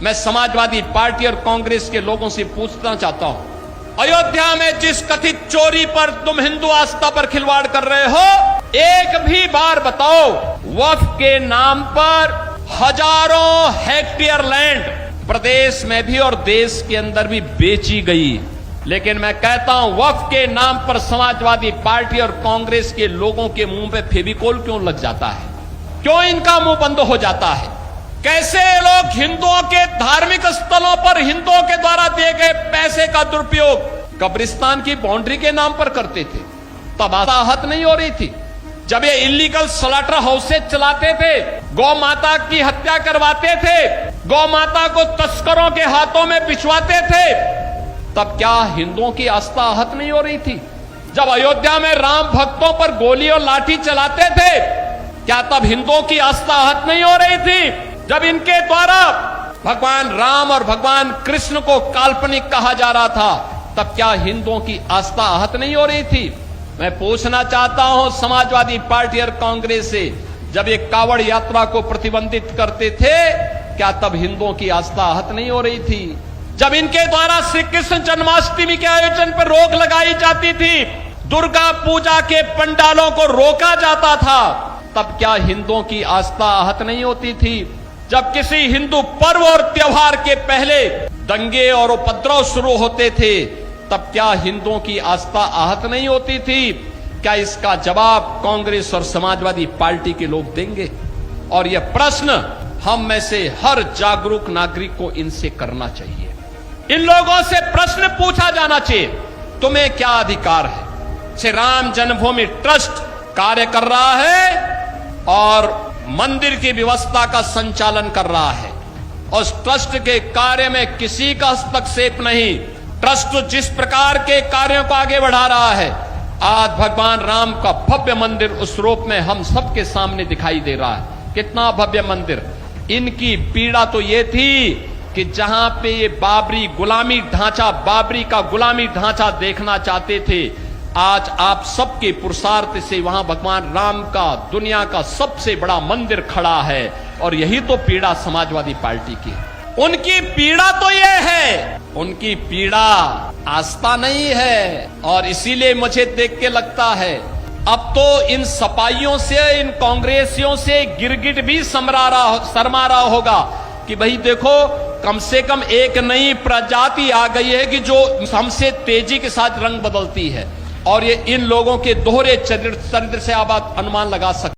मैं समाजवादी पार्टी और कांग्रेस के लोगों से पूछना चाहता हूं, अयोध्या में जिस कथित चोरी पर तुम हिंदू आस्था पर खिलवाड़ कर रहे हो, एक भी बार बताओ वक्फ के नाम पर हजारों हेक्टेयर लैंड प्रदेश में भी और देश के अंदर भी बेची गई। लेकिन मैं कहता हूं, वक्फ के नाम पर समाजवादी पार्टी और कांग्रेस के लोगों के मुंह पे फेविकोल क्यों लग जाता है? क्यों इनका मुंह बंद हो जाता है? कैसे लोग हिंदुओं के धार्मिक स्थलों पर हिंदुओं के द्वारा दिए गए पैसे का दुरुपयोग कब्रिस्तान की बाउंड्री के नाम पर करते थे? तब आहत नहीं हो रही थी? जब ये इलीगल स्लॉटर हाउसेज चलाते थे, गौ माता की हत्या करवाते थे, गौ माता को तस्करों के हाथों में बिछवाते थे, तब क्या हिंदुओं की आस्था आहत नहीं हो रही थी? जब अयोध्या में राम भक्तों पर गोली और लाठी चलाते थे, क्या तब हिंदुओं की आस्था आहत नहीं हो रही थी? जब इनके द्वारा भगवान राम और भगवान कृष्ण को काल्पनिक कहा जा रहा था, तब क्या हिंदुओं की आस्था आहत नहीं हो रही थी? मैं पूछना चाहता हूं समाजवादी पार्टी और कांग्रेस से, जब ये कावड़ यात्रा को प्रतिबंधित करते थे, क्या तब हिंदुओं की आस्था आहत नहीं हो रही थी? जब इनके द्वारा श्री कृष्ण जन्माष्टमी के आयोजन पर रोक लगाई जाती थी, दुर्गा पूजा के पंडालों को रोका जाता था, तब क्या हिंदुओं की आस्था आहत नहीं होती थी? जब किसी हिंदू पर्व और त्योहार के पहले दंगे और उपद्रव शुरू होते थे, तब क्या हिंदुओं की आस्था आहत नहीं होती थी? क्या इसका जवाब कांग्रेस और समाजवादी पार्टी के लोग देंगे? और यह प्रश्न हम में से हर जागरूक नागरिक को इनसे करना चाहिए। इन लोगों से प्रश्न पूछा जाना चाहिए, तुम्हें क्या अधिकार है? श्री राम जन्मभूमि ट्रस्ट कार्य कर रहा है और मंदिर की व्यवस्था का संचालन कर रहा है। उस ट्रस्ट के कार्य में किसी का हस्तक्षेप नहीं। ट्रस्ट जिस प्रकार के कार्यों को आगे बढ़ा रहा है, आज भगवान राम का भव्य मंदिर उस रूप में हम सबके सामने दिखाई दे रहा है। कितना भव्य मंदिर! इनकी पीड़ा तो ये थी कि जहां पे ये बाबरी का गुलामी ढांचा देखना चाहते थे, आज आप सबके पुरुषार्थ से वहां भगवान राम का दुनिया का सबसे बड़ा मंदिर खड़ा है। और यही तो पीड़ा समाजवादी पार्टी की। उनकी पीड़ा तो यह है, उनकी पीड़ा आस्था नहीं है। और इसीलिए मुझे देख के लगता है, अब तो इन सपाइयों से, इन कांग्रेसियों से गिरगिट भी शर्मा रहा होगा कि भाई देखो, कम से कम एक नई प्रजाति आ गई है कि जो हमसे तेजी के साथ रंग बदलती है। और ये इन लोगों के दोहरे चरित्र से आप अनुमान लगा सकते